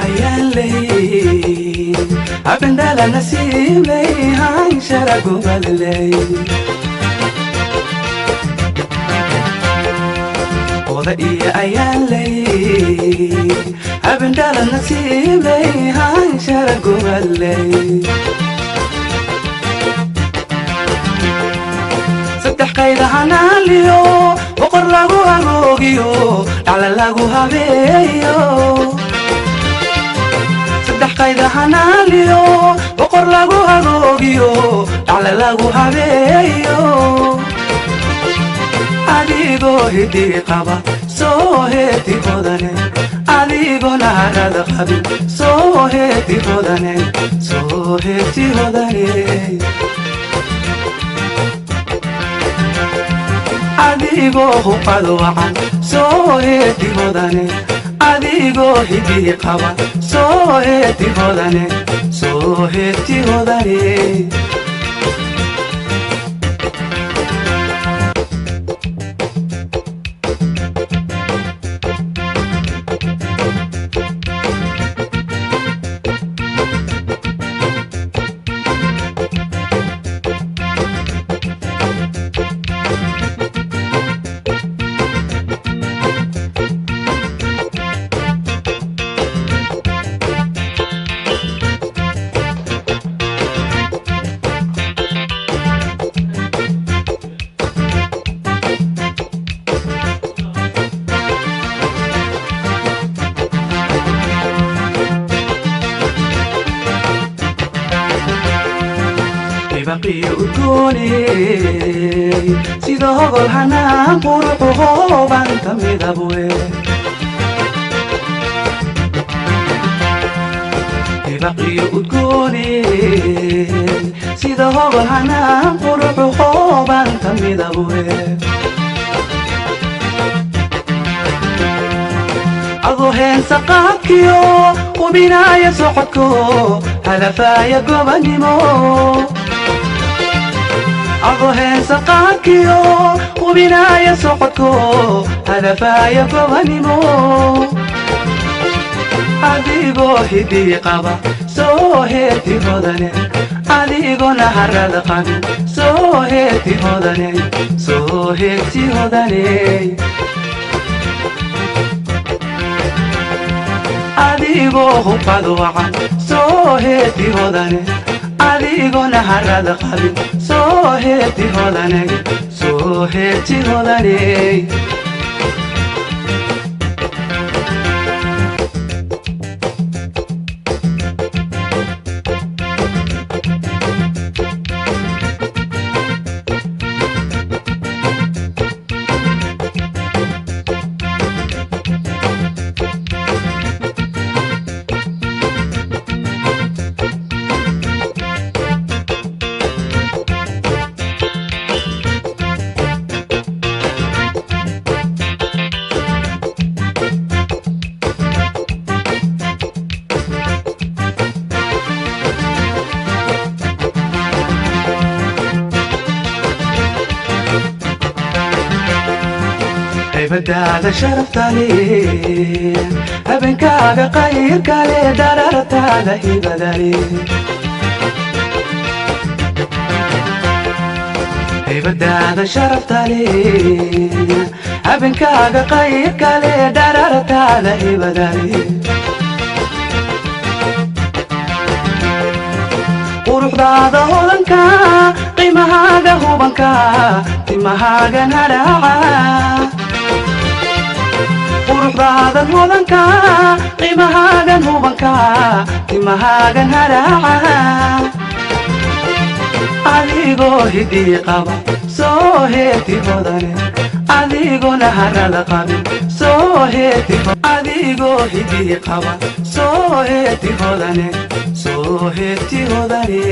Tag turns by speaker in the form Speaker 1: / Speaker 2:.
Speaker 1: ayaan ley abendala nasiib ley han sharago balay oda iya ayaan ley abendala nasiib ley han sharago balay saddex qaydahanaan liyo boqor lagu agoogiyo dhacla lagu habeeyo saddex qaydahanaan liyo boqor lagu agoogiyo dhacla lagu habeeyo adigoo hidii qaba soo heeti hodane adigoo naharada qabin soo heeti hodane soo heeti hodane adigoo huqado wacan soo heeti hodane adigoo hidii qaba soo heeti hodane soo heeti hodane baqiyo udgooney sida hogol hanaan quruxu hooban ka midabwe baqiyo udgooney sida hogol hanaan quruxu hooban ka midabwe adoo heensa qaabkiyo hubinaaya socodko halafaaya gobanimo adoo heensa qaabkiyo hubinaaya socodko halafaaya gobanimo adigoo hidii qaba soo heeti hodane adigoo naharada qabin soo heeti hodane soo heeti hodane adigoo huqado wacan soo heeti hodane adigoo naharada qabin soo heeti hodane soo heeti hodane بدادا شرفتالي هبنكاغا قير كالي دررتادا هبدالي بدادا شرفتالي هبنكاغا قير كالي دررتادا هبدالي قروح دادا هولنكا قيمهاغا هوبنكا تيمهاغا نراعا quruxdaadan hodanka qiimahaagan hubanka timahaagan haraaca adigoo hidii qaba soo heeti hodane adigoo naharada qabin soo heeti adigoo hidii qaba soo heeti hodane soo heeti hodane